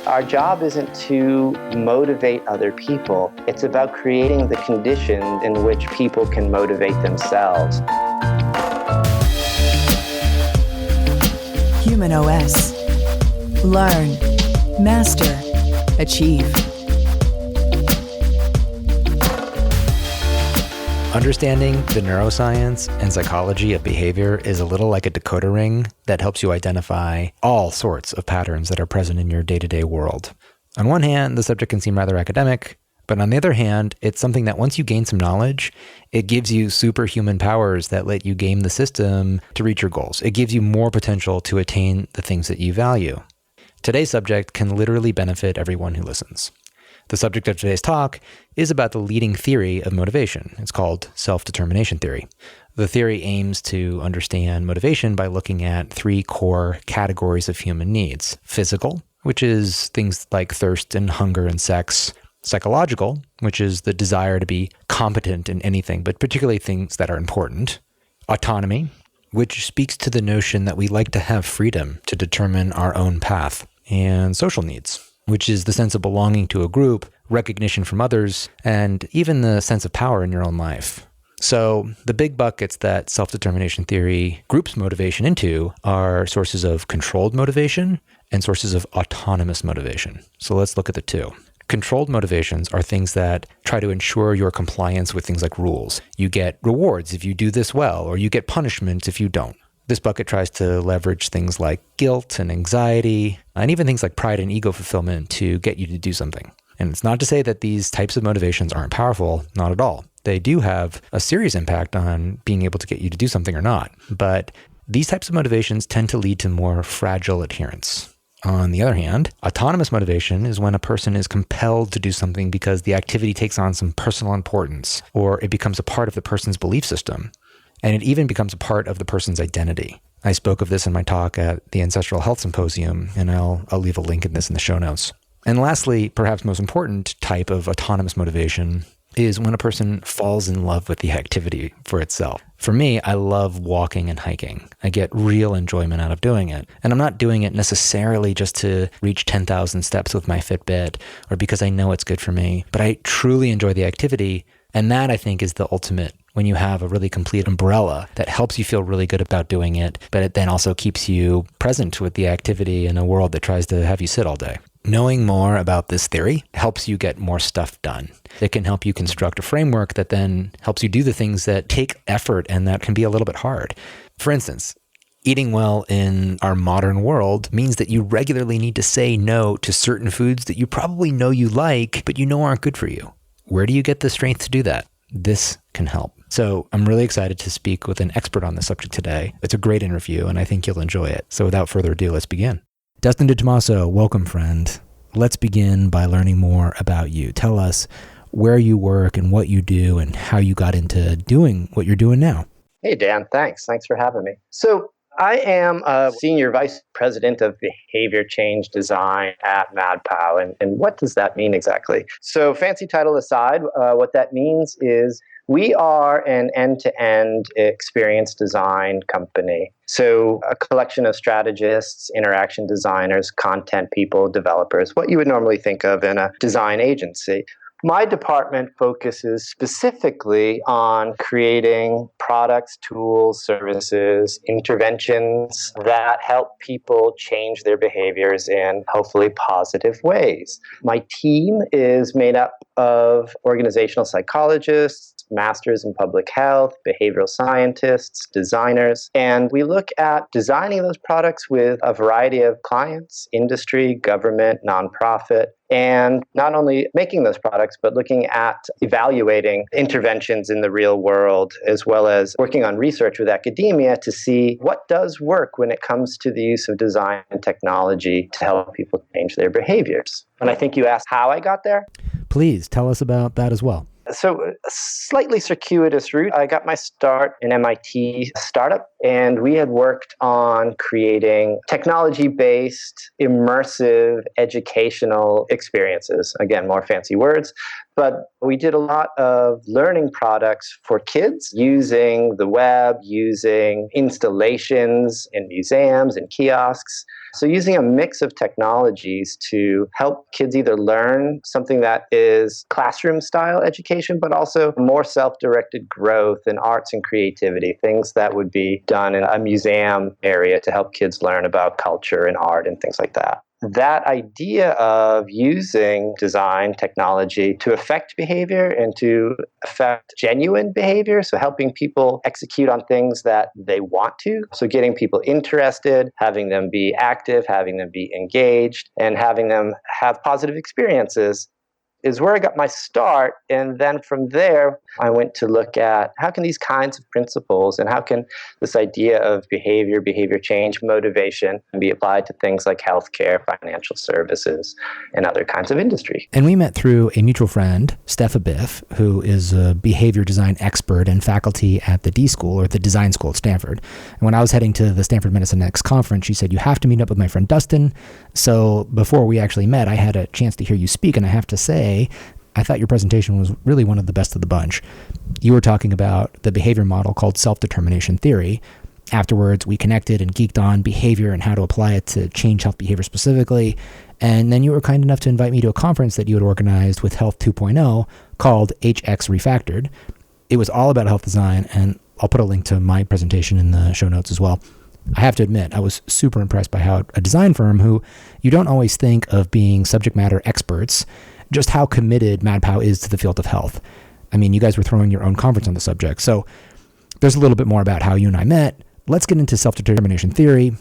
Our job isn't to motivate other people. It's about creating the conditions in which people can motivate themselves. humanOS. Learn, master, achieve. Understanding the neuroscience and psychology of behavior is a little like a decoder ring that helps you identify all sorts of patterns that are present in your day-to-day world. On one hand, the subject can seem rather academic, but on the other hand, it's something that once you gain some knowledge, it gives you superhuman powers that let you game the system to reach your goals. It gives you more potential to attain the things that you value. Today's subject can literally benefit everyone who listens. The subject of today's talk is about the leading theory of motivation. It's called self-determination theory. The theory aims to understand motivation by looking at three core categories of human needs. Physical, which is things like thirst and hunger and sex. Psychological, which is the desire to be competent in anything, but particularly things that are important. Autonomy, which speaks to the notion that we like to have freedom to determine our own path. And social needs, which is the sense of belonging to a group, recognition from others, and even the sense of power in your own life. So the big buckets that self-determination theory groups motivation into are sources of controlled motivation and sources of autonomous motivation. So let's look at the two. Controlled motivations are things that try to ensure your compliance with things like rules. You get rewards if you do this well, or you get punishment if you don't. This bucket tries to leverage things like guilt and anxiety, and even things like pride and ego fulfillment to get you to do something. And it's not to say that these types of motivations aren't powerful, not at all. They do have a serious impact on being able to get you to do something or not. But these types of motivations tend to lead to more fragile adherence. On the other hand, autonomous motivation is when a person is compelled to do something because the activity takes on some personal importance, or it becomes a part of the person's belief system. And it even becomes a part of the person's identity. I spoke of this in my talk at the Ancestral Health Symposium, and I'll leave a link in this in the show notes. And lastly, perhaps most important type of autonomous motivation is when a person falls in love with the activity for itself. For me, I love walking and hiking. I get real enjoyment out of doing it. And I'm not doing it necessarily just to reach 10,000 steps with my Fitbit or because I know it's good for me, but I truly enjoy the activity. And that, I think, is the ultimate when you have a really complete umbrella that helps you feel really good about doing it, but it then also keeps you present with the activity in a world that tries to have you sit all day. Knowing more about this theory helps you get more stuff done. It can help you construct a framework that then helps you do the things that take effort and that can be a little bit hard. For instance, eating well in our modern world means that you regularly need to say no to certain foods that you probably know you like, but you know aren't good for you. Where do you get the strength to do that? This can help. So I'm really excited to speak with an expert on this subject today. It's a great interview, and I think you'll enjoy it. So without further ado, let's begin. Dustin DiTommaso, welcome, friend. Let's begin by learning more about you. Tell us where you work and what you do and how you got into doing what you're doing now. Hey, Dan. Thanks. Thanks for having me. So I am a senior vice president of behavior change design at MadPow. And what does that mean exactly? So fancy title aside, what that means is we are an end-to-end experience design company. So a collection of strategists, interaction designers, content people, developers, what you would normally think of in a design agency. My department focuses specifically on creating products, tools, services, interventions that help people change their behaviors in hopefully positive ways. My team is made up of organizational psychologists, masters in public health, behavioral scientists, designers, and we look at designing those products with a variety of clients, industry, government, nonprofit, and not only making those products, but looking at evaluating interventions in the real world, as well as working on research with academia to see what does work when it comes to the use of design and technology to help people change their behaviors. And I think you asked how I got there. Please tell us about that as well. So a slightly circuitous route. I got my start in MIT startup, and we had worked on creating technology-based, immersive educational experiences. Again, more fancy words. but we did a lot of learning products for kids using the web, using installations in museums and kiosks. So using a mix of technologies to help kids either learn something that is classroom style education, but also more self-directed growth in arts and creativity, things that would be done in a museum area to help kids learn about culture and art and things like that. That idea of using design technology to affect behavior and to affect genuine behavior, so helping people execute on things that they want to, so getting people interested, having them be active, having them be engaged, and having them have positive experiences, is where I got my start. And then from there, I went to look at how can these kinds of principles and how can this idea of behavior change, motivation be applied to things like healthcare, financial services, and other kinds of industry. And we met through a mutual friend, Steph Biff, who is a behavior design expert and faculty at the D School, or the Design School at Stanford. And when I was heading to the Stanford Medicine Next conference, she said, you have to meet up with my friend Dustin. So before we actually met, I had a chance to hear you speak, and I have to say, I thought your presentation was really one of the best of the bunch. You were talking about the behavior model called self-determination theory. Afterwards, we connected and geeked on behavior and how to apply it to change health behavior specifically. And then you were kind enough to invite me to a conference that you had organized with Health 2.0 called HX Refactored. It was all about health design, and I'll put a link to my presentation in the show notes as well. I have to admit, I was super impressed by how a design firm who you don't always think of being subject matter experts, just how committed MadPow is to the field of health. I mean, you guys were throwing your own conference on the subject. So there's a little bit more about how you and I met. Let's get into self-determination theory.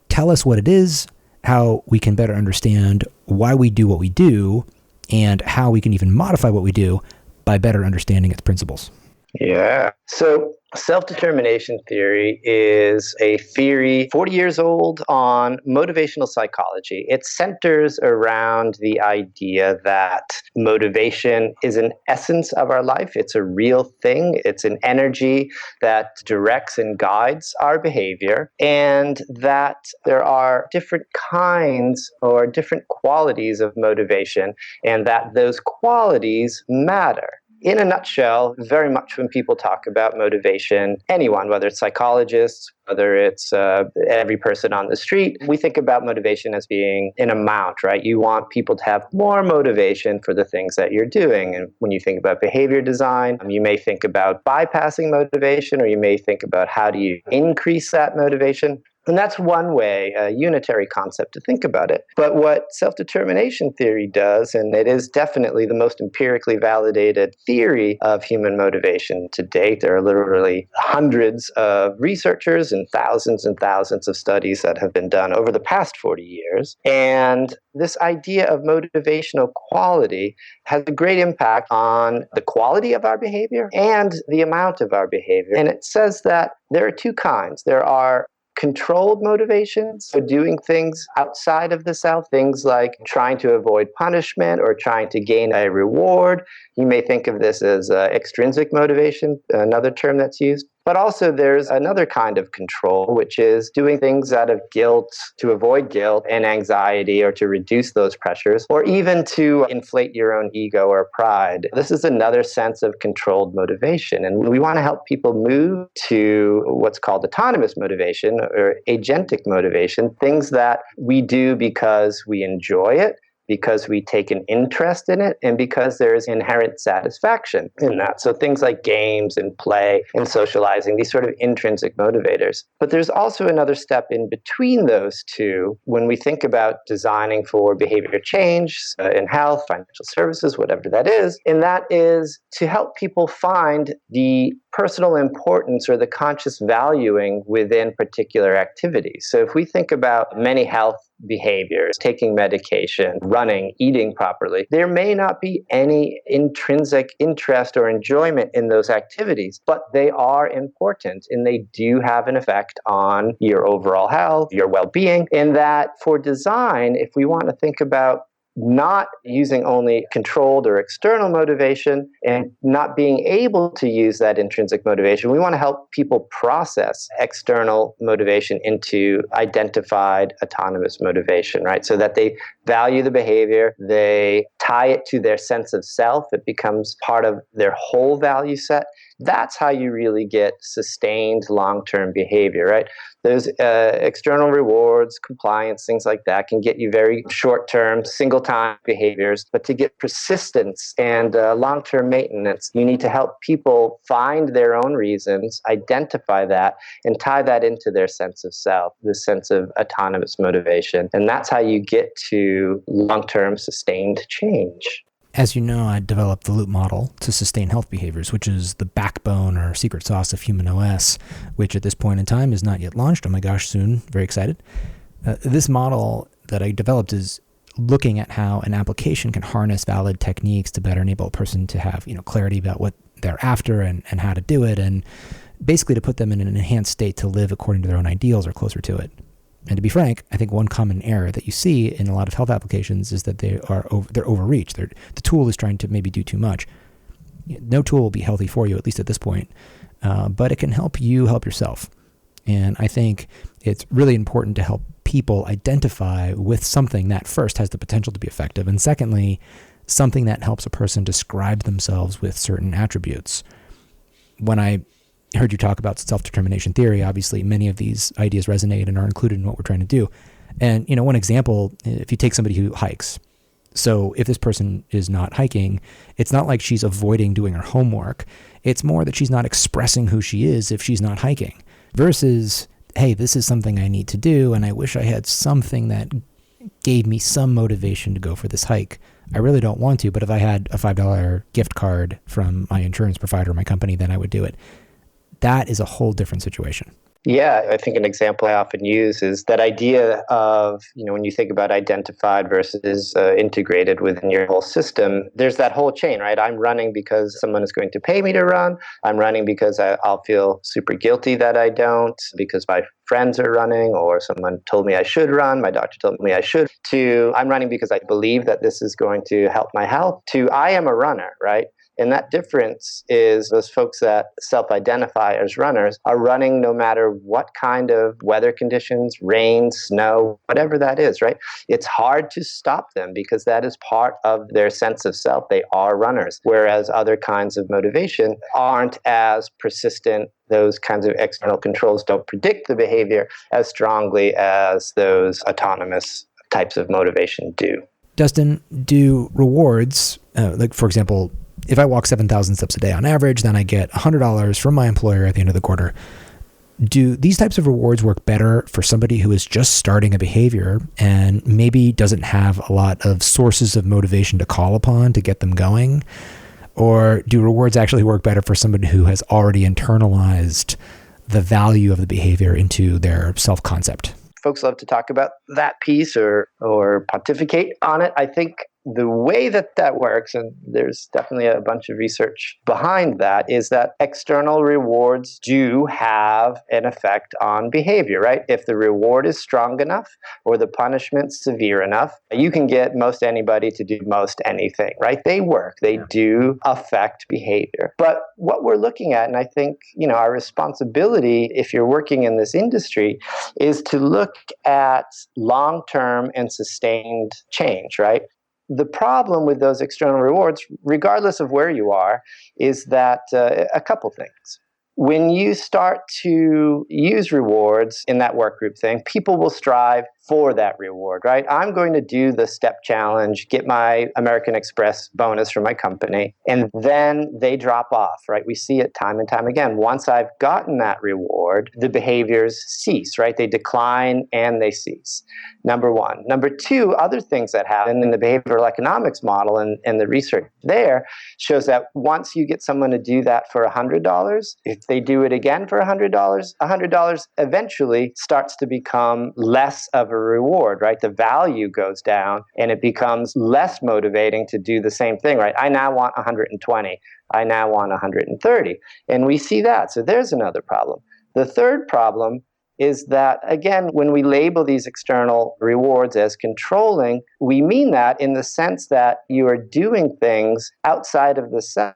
Tell us what it is, how we can better understand why we do what we do, and how we can even modify what we do by better understanding its principles. Yeah. So self-determination theory is a theory 40 years old on motivational psychology. It centers around the idea that motivation is an essence of our life. It's a real thing. It's an energy that directs and guides our behavior, and that there are different kinds or different qualities of motivation, and that those qualities matter. In a nutshell, very much when people talk about motivation, anyone, whether it's psychologists, whether it's every person on the street, we think about motivation as being an amount, right? You want people to have more motivation for the things that you're doing. And when you think about behavior design, you may think about bypassing motivation, or you may think about how do you increase that motivation. And that's one way, a unitary concept to think about it. But what self-determination theory does, and it is definitely the most empirically validated theory of human motivation to date, there are literally hundreds of researchers and thousands of studies that have been done over the past 40 years. And this idea of motivational quality has a great impact on the quality of our behavior and the amount of our behavior. And it says that there are two kinds. There are controlled motivations, so doing things outside of the self, things like trying to avoid punishment or trying to gain a reward. You may think of this as extrinsic motivation, another term that's used. But also there's another kind of control, which is doing things out of guilt, to avoid guilt and anxiety, or to reduce those pressures, or even to inflate your own ego or pride. This is another sense of controlled motivation. And we want to help people move to what's called autonomous motivation or agentic motivation, things that we do because we enjoy it, because we take an interest in it, and because there is inherent satisfaction in that. So things like games and play and socializing, these sort of intrinsic motivators. But there's also another step in between those two when we think about designing for behavior change in health, financial services, whatever that is, and that is to help people find the personal importance or the conscious valuing within particular activities. So if we think about many health behaviors, taking medication, running, eating properly, there may not be any intrinsic interest or enjoyment in those activities, but they are important and they do have an effect on your overall health, your well-being. And that for design, if we want to think about not using only controlled or external motivation and not being able to use that intrinsic motivation. We want to help people process external motivation into identified autonomous motivation, right? So that they value the behavior, they tie it to their sense of self, it becomes part of their whole value set. That's how you really get sustained long-term behavior, right? Those external rewards, compliance, things like that can get you very short-term, single-time behaviors. But to get persistence and long-term maintenance, you need to help people find their own reasons, identify that, and tie that into their sense of self, the sense of autonomous motivation. And that's how you get to long-term sustained change. As you know, I developed the loop model to sustain health behaviors, which is the backbone or secret sauce of humanOS, which at this point in time is not yet launched. Oh my gosh, soon. Very excited. This model that I developed is looking at how an application can harness valid techniques to better enable a person to have, clarity about what they're after and how to do it, and basically to put them in an enhanced state to live according to their own ideals or closer to it. And to be frank, I think one common error that you see in a lot of health applications is that they're overreached. The tool is trying to maybe do too much. No tool will be healthy for you, at least at this point, but it can help you help yourself. And I think it's really important to help people identify with something that first has the potential to be effective, and secondly, something that helps a person describe themselves with certain attributes. When I heard you talk about self-determination theory, obviously many of these ideas resonate and are included in what we're trying to do. And, one example, if you take somebody who hikes, so if this person is not hiking, it's not like she's avoiding doing her homework. It's more that she's not expressing who she is if she's not hiking, versus, hey, this is something I need to do, and I wish I had something that gave me some motivation to go for this hike. I really don't want to, but if I had a $5 gift card from my insurance provider, my company, then I would do it. That is a whole different situation. Yeah, I think an example I often use is that idea of, when you think about identified versus integrated within your whole system, there's that whole chain, right? I'm running because someone is going to pay me to run. I'm running because I'll feel super guilty that I don't, because my friends are running, or someone told me I should run, my doctor told me I should, to I'm running because I believe that this is going to help my health, to I am a runner, right? And that difference is those folks that self-identify as runners are running no matter what kind of weather conditions, rain, snow, whatever that is, right? It's hard to stop them because that is part of their sense of self. They are runners, whereas other kinds of motivation aren't as persistent. Those kinds of external controls don't predict the behavior as strongly as those autonomous types of motivation do. Dustin, do rewards, like for example, if I walk 7,000 steps a day on average, then I get $100 from my employer at the end of the quarter. Do these types of rewards work better for somebody who is just starting a behavior and maybe doesn't have a lot of sources of motivation to call upon to get them going? Or do rewards actually work better for somebody who has already internalized the value of the behavior into their self-concept? Folks love to talk about that piece or pontificate on it. I think the way that works, and there's definitely a bunch of research behind that, is that external rewards do have an effect on behavior, right? If the reward is strong enough or the punishment severe enough, you can get most anybody to do most anything, right? They work. They do affect behavior. But what we're looking at, and I think, our responsibility, if you're working in this industry, is to look at long-term and sustained change, right? The problem with those external rewards, regardless of where you are, is that a couple things. When you start to use rewards in that work group thing, people will strive for that reward, right? I'm going to do the step challenge, get my American Express bonus from my company, and then they drop off, right? We see it time and time again. Once I've gotten that reward, the behaviors cease, right? They decline and they cease. Number one. Number two, other things that happen in the behavioral economics model and the research there shows that once you get someone to do that for $100, if they do it again for $100 eventually starts to become less of a reward, right? The value goes down and it becomes less motivating to do the same thing, right? I now want 120. I now want 130. And we see that. So there's another problem. The third problem is that, again, when we label these external rewards as controlling, we mean that in the sense that you are doing things outside of the self,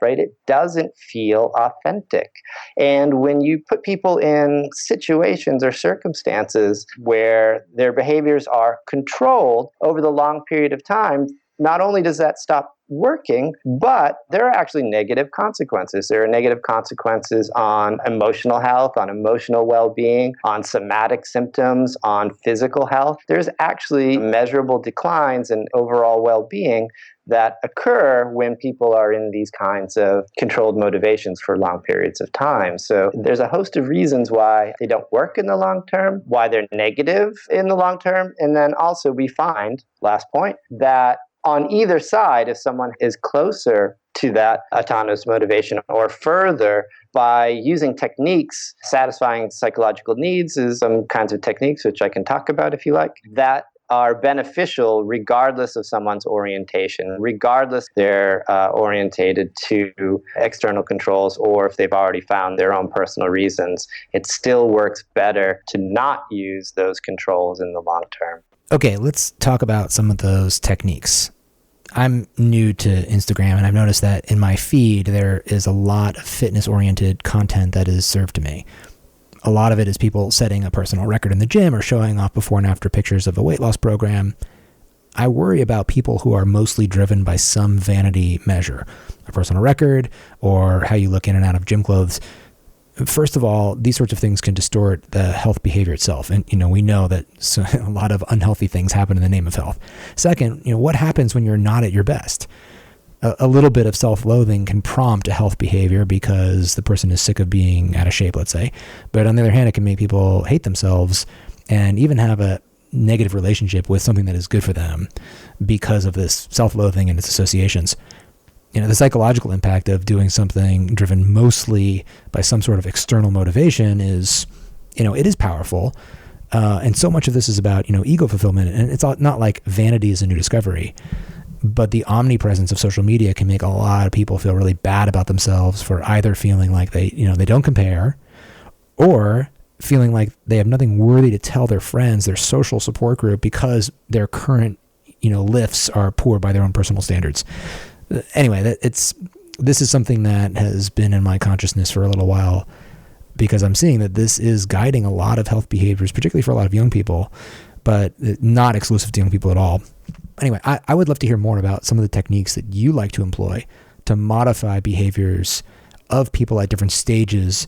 right? It doesn't feel authentic. And when you put people in situations or circumstances where their behaviors are controlled over the long period of time, not only does that stop working, but there are actually negative consequences. There are negative consequences on emotional health, on emotional well-being, on somatic symptoms, on physical health. There's actually measurable declines in overall well-being that occur when people are in these kinds of controlled motivations for long periods of time. So there's a host of reasons why they don't work in the long term, why they're negative in the long term. And then also we find, last point, that on either side, if someone is closer to that autonomous motivation or further, by using techniques, satisfying psychological needs is some kinds of techniques, which I can talk about if you like, that are beneficial regardless of someone's orientation, regardless they're orientated to external controls or if they've already found their own personal reasons. It still works better to not use those controls in the long term. Okay, let's talk about some of those techniques. I'm new to Instagram, and I've noticed that in my feed, there is a lot of fitness-oriented content that is served to me. A lot of it is people setting a personal record in the gym or showing off before and after pictures of a weight loss program. I worry about people who are mostly driven by some vanity measure, a personal record or how you look in and out of gym clothes. First of all, these sorts of things can distort the health behavior itself. And, we know that a lot of unhealthy things happen in the name of health. Second, what happens when you're not at your best? A little bit of self-loathing can prompt a health behavior because the person is sick of being out of shape, let's say. But on the other hand, it can make people hate themselves and even have a negative relationship with something that is good for them because of this self-loathing and its associations. The psychological impact of doing something driven mostly by some sort of external motivation is, it is powerful. And so much of this is about, ego fulfillment. And it's not like vanity is a new discovery, but the omnipresence of social media can make a lot of people feel really bad about themselves for either feeling like they don't compare or feeling like they have nothing worthy to tell their friends, their social support group, because their current, lifts are poor by their own personal standards. Anyway, this is something that has been in my consciousness for a little while because I'm seeing that this is guiding a lot of health behaviors, particularly for a lot of young people, but not exclusive to young people at all. Anyway, I would love to hear more about some of the techniques that you like to employ to modify behaviors of people at different stages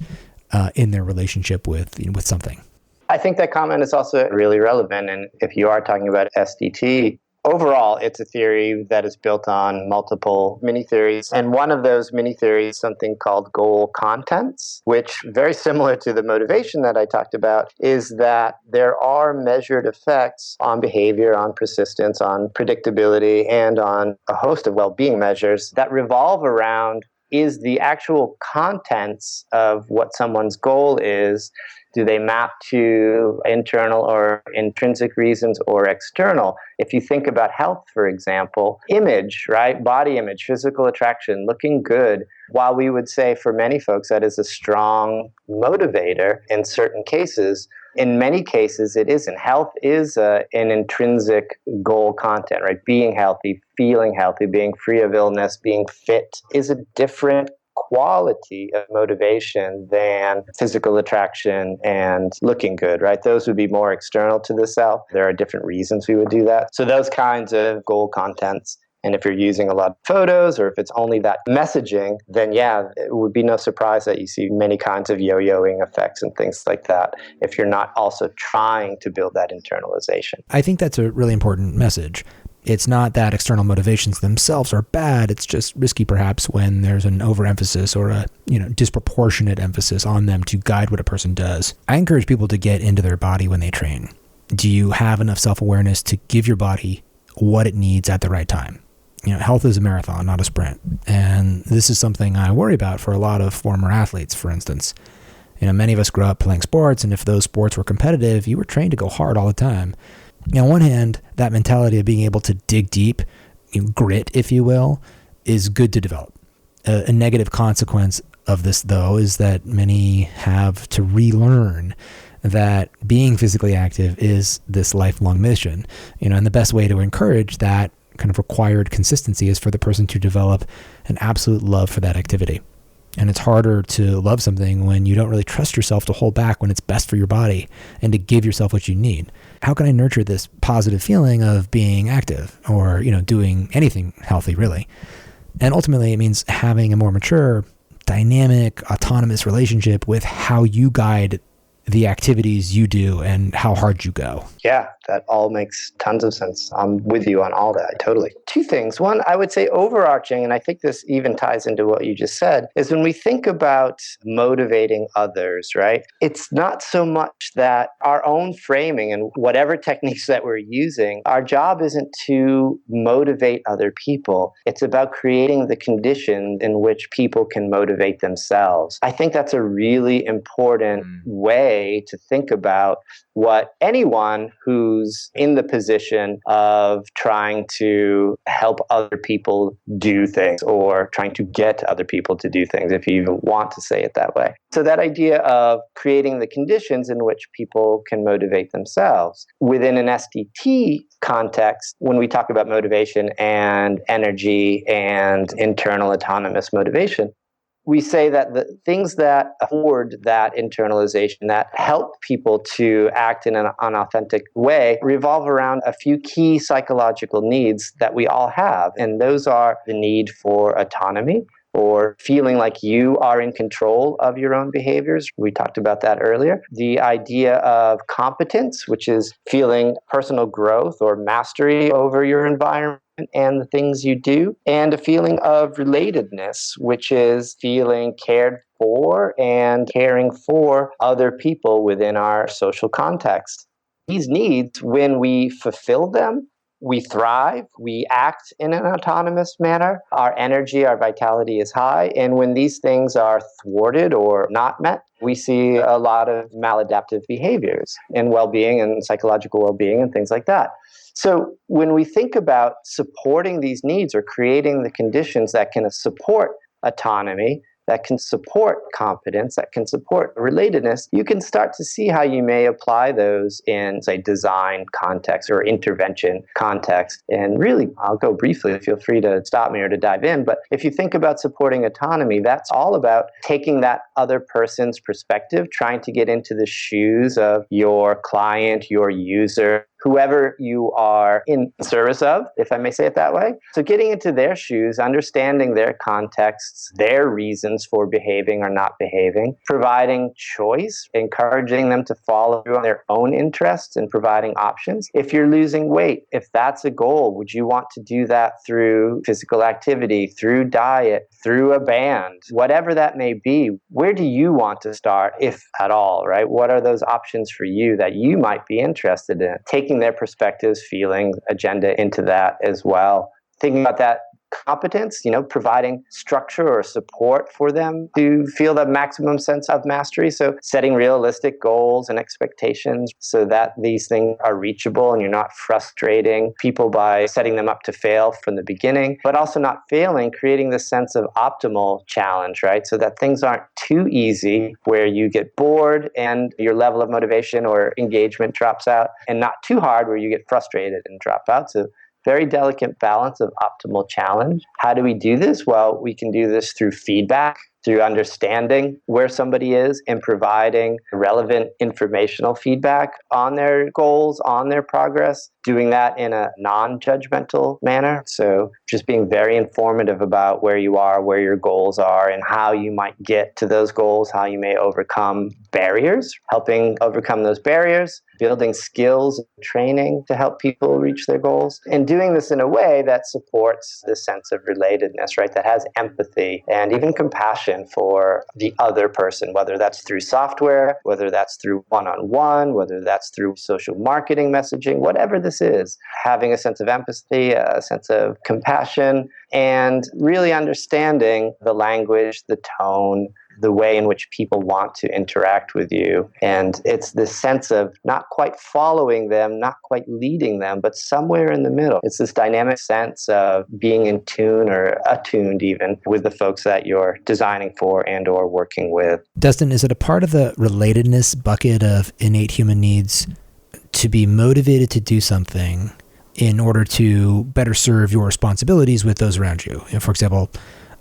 in their relationship with something. I think that comment is also really relevant. And if you are talking about SDT, overall, it's a theory that is built on multiple mini-theories. And one of those mini-theories is something called goal contents, which, very similar to the motivation that I talked about, is that there are measured effects on behavior, on persistence, on predictability, and on a host of well-being measures that revolve around is the actual contents of what someone's goal is. Do they map to internal or intrinsic reasons or external? If you think about health, for example, image, right? Body image, physical attraction, looking good. While we would say for many folks that is a strong motivator in certain cases, in many cases it isn't. Health is an intrinsic goal content, right? Being healthy, feeling healthy, being free of illness, being fit is a different quality of motivation than physical attraction and looking good, right? Those would be more external to the self. There are different reasons we would do that. So those kinds of goal contents. And if you're using a lot of photos or if it's only that messaging, then yeah, it would be no surprise that you see many kinds of yo-yoing effects and things like that if you're not also trying to build that internalization. I think that's a really important message. It's not that external motivations themselves are bad. It's just risky perhaps when there's an overemphasis or a disproportionate emphasis on them to guide what a person does. I encourage people to get into their body when they train. Do you have enough self-awareness to give your body what it needs at the right time? Health is a marathon, not a sprint. And this is something I worry about for a lot of former athletes, for instance. Many of us grew up playing sports, and if those sports were competitive, you were trained to go hard all the time. On one hand, that mentality of being able to dig deep, grit, if you will, is good to develop. A negative consequence of this, though, is that many have to relearn that being physically active is this lifelong mission, and the best way to encourage that kind of required consistency is for the person to develop an absolute love for that activity. And it's harder to love something when you don't really trust yourself to hold back when it's best for your body and to give yourself what you need. How can I nurture this positive feeling of being active or, doing anything healthy, really? And ultimately, it means having a more mature, dynamic, autonomous relationship with how you guide the activities you do and how hard you go. Yeah, that all makes tons of sense. I'm with you on all that, totally. Two things. One, I would say overarching, and I think this even ties into what you just said, is when we think about motivating others, right? It's not so much that our own framing and whatever techniques that we're using, our job isn't to motivate other people. It's about creating the conditions in which people can motivate themselves. I think that's a really important way to think about what anyone who's in the position of trying to help other people do things or trying to get other people to do things, if you even want to say it that way. So that idea of creating the conditions in which people can motivate themselves. Within an SDT context, when we talk about motivation and energy and internal autonomous motivation, we say that the things that afford that internalization, that help people to act in an authentic way, revolve around a few key psychological needs that we all have. And those are the need for autonomy, or feeling like you are in control of your own behaviors. We talked about that earlier. The idea of competence, which is feeling personal growth or mastery over your environment and the things you do, and a feeling of relatedness, which is feeling cared for and caring for other people within our social context. These needs, when we fulfill them, we thrive, we act in an autonomous manner, our energy, our vitality is high, and when these things are thwarted or not met, we see a lot of maladaptive behaviors in well-being and psychological well-being and things like that. So when we think about supporting these needs or creating the conditions that can support autonomy, that can support competence, that can support relatedness, you can start to see how you may apply those in, say, design context or intervention context. And really, I'll go briefly, feel free to stop me or to dive in, but if you think about supporting autonomy, that's all about taking that other person's perspective, trying to get into the shoes of your client, your user, whoever you are in service of, if I may say it that way. So getting into their shoes, understanding their contexts, their reasons for behaving or not behaving, providing choice, encouraging them to follow through on their own interests and providing options. If you're losing weight, if that's a goal, would you want to do that through physical activity, through diet, through a band, whatever that may be? Where do you want to start, if at all, right? What are those options for you that you might be interested in? Taking their perspectives, feelings, agenda into that as well. Thinking about that competence, providing structure or support for them to feel the maximum sense of mastery. So setting realistic goals and expectations so that these things are reachable and you're not frustrating people by setting them up to fail from the beginning, but also not failing, creating this sense of optimal challenge, right? So that things aren't too easy where you get bored and your level of motivation or engagement drops out, and not too hard where you get frustrated and drop out. So very delicate balance of optimal challenge. How do we do this? Well, we can do this through feedback, through understanding where somebody is and providing relevant informational feedback on their goals, on their progress, doing that in a non-judgmental manner. So just being very informative about where you are, where your goals are, and how you might get to those goals, how you may overcome barriers, helping overcome those barriers, building skills and training to help people reach their goals, and doing this in a way that supports the sense of relatedness, right? That has empathy and even compassion for the other person, whether that's through software, whether that's through one-on-one, whether that's through social marketing messaging, whatever this is, having a sense of empathy, a sense of compassion, and really understanding the language, the tone, the way in which people want to interact with you. And it's this sense of not quite following them, not quite leading them, but somewhere in the middle. It's this dynamic sense of being in tune or attuned even with the folks that you're designing for and or working with. Dustin, is it a part of the relatedness bucket of innate human needs to be motivated to do something in order to better serve your responsibilities with those around you? For example,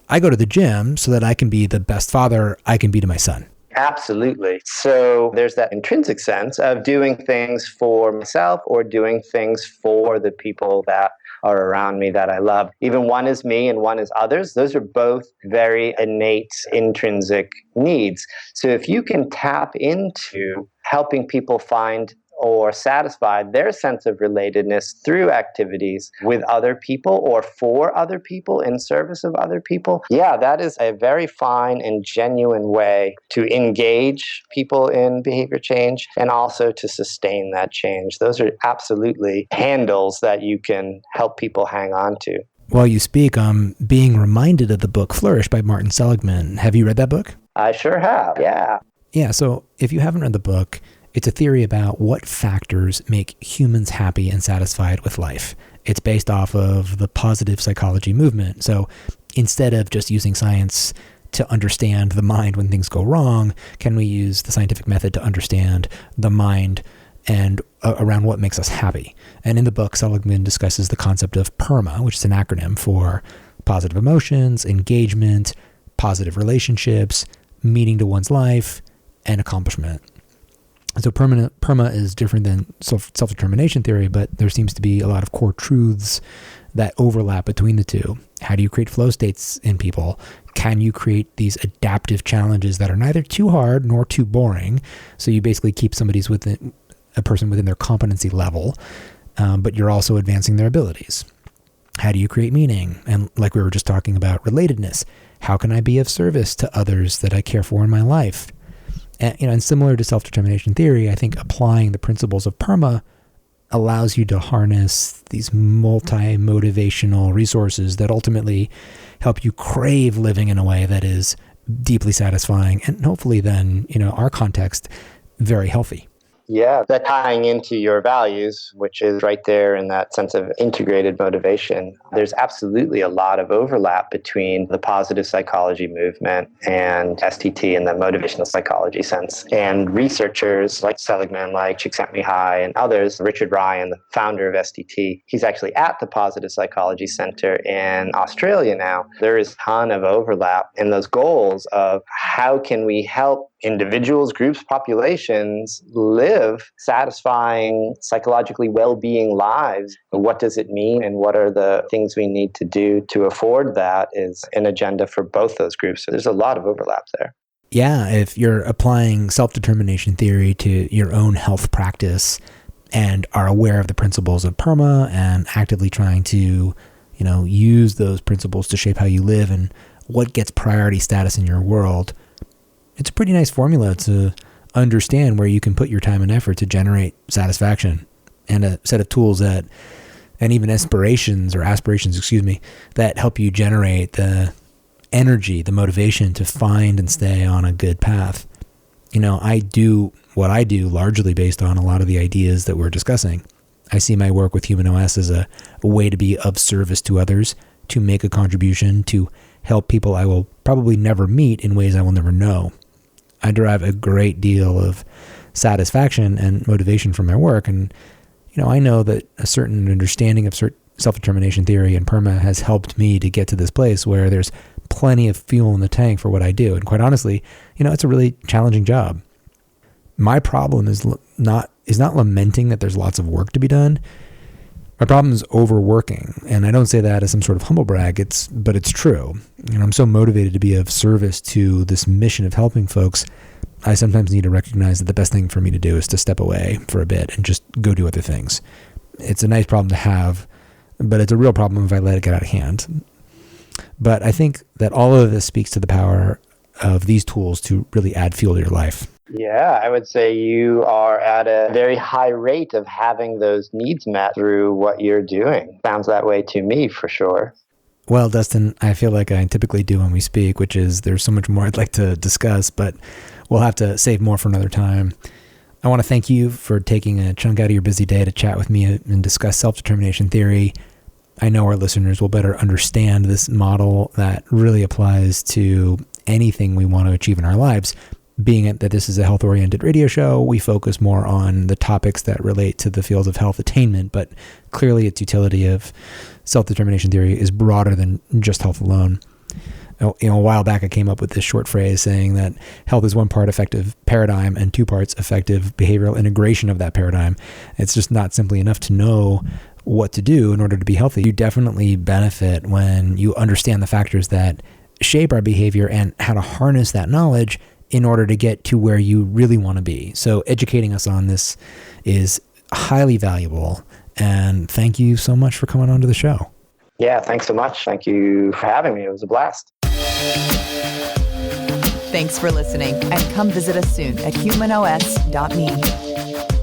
I go to the gym so that I can be the best father I can be to my son. Absolutely. So there's that intrinsic sense of doing things for myself or doing things for the people that are around me that I love. Even one is me and one is others. Those are both very innate, intrinsic needs. So if you can tap into helping people find or satisfy their sense of relatedness through activities with other people or for other people in service of other people, yeah, that is a very fine and genuine way to engage people in behavior change and also to sustain that change. Those are absolutely handles that you can help people hang on to. While you speak, I'm being reminded of the book Flourish by Martin Seligman. Have you read that book? I sure have, yeah. Yeah, so if you haven't read the book, it's a theory about what factors make humans happy and satisfied with life. It's based off of the positive psychology movement. So instead of just using science to understand the mind when things go wrong, can we use the scientific method to understand the mind and around what makes us happy? And in the book, Seligman discusses the concept of PERMA, which is an acronym for positive emotions, engagement, positive relationships, meaning to one's life, and accomplishment. So PERMA is different than self-determination theory, but there seems to be a lot of core truths that overlap between the two. How do you create flow states in people? Can you create these adaptive challenges that are neither too hard nor too boring? So you basically keep a person within their competency level, but you're also advancing their abilities. How do you create meaning? And like we were just talking about, relatedness. How can I be of service to others that I care for in my life? And similar to self-determination theory, I think applying the principles of PERMA allows you to harness these multi-motivational resources that ultimately help you crave living in a way that is deeply satisfying and hopefully then, our context, very healthy. Yeah, that tying into your values, which is right there in that sense of integrated motivation. There's absolutely a lot of overlap between the positive psychology movement and STT in the motivational psychology sense. And researchers like Seligman, like Csikszentmihalyi and others, Richard Ryan, the founder of STT, he's actually at the Positive Psychology Center in Australia now. There is a ton of overlap in those goals of how can we help individuals, groups, populations live satisfying, psychologically well-being lives. What does it mean and what are the things we need to do to afford that is an agenda for both those groups. So there's a lot of overlap there. Yeah, if you're applying self-determination theory to your own health practice and are aware of the principles of PERMA and actively trying to, use those principles to shape how you live and what gets priority status in your world, it's a pretty nice formula to understand where you can put your time and effort to generate satisfaction, and a set of tools and even aspirations, that help you generate the energy, the motivation to find and stay on a good path. I do what I do largely based on a lot of the ideas that we're discussing. I see my work with humanOS as a way to be of service to others, to make a contribution, to help people I will probably never meet in ways I will never know. I derive a great deal of satisfaction and motivation from my work. And, I know that a certain understanding of self-determination theory and PERMA has helped me to get to this place where there's plenty of fuel in the tank for what I do. And quite honestly, it's a really challenging job. My problem is not lamenting that there's lots of work to be done. My problem is overworking. And I don't say that as some sort of humble brag, but it's true. I'm so motivated to be of service to this mission of helping folks. I sometimes need to recognize that the best thing for me to do is to step away for a bit and just go do other things. It's a nice problem to have, but it's a real problem if I let it get out of hand. But I think that all of this speaks to the power of these tools to really add fuel to your life. Yeah, I would say you are at a very high rate of having those needs met through what you're doing. Sounds that way to me, for sure. Well, Dustin, I feel like I typically do when we speak, which is there's so much more I'd like to discuss, but we'll have to save more for another time. I want to thank you for taking a chunk out of your busy day to chat with me and discuss self-determination theory. I know our listeners will better understand this model that really applies to anything we want to achieve in our lives. Being it that this is a health-oriented radio show, we focus more on the topics that relate to the fields of health attainment, but clearly its utility of self-determination theory is broader than just health alone. A while back I came up with this short phrase saying that health is 1 part effective paradigm and 2 parts effective behavioral integration of that paradigm. It's just not simply enough to know what to do in order to be healthy. You definitely benefit when you understand the factors that shape our behavior and how to harness that knowledge in order to get to where you really want to be. So educating us on this is highly valuable. And thank you so much for coming onto the show. Yeah, thanks so much. Thank you for having me. It was a blast. Thanks for listening, and come visit us soon at humanOS.me.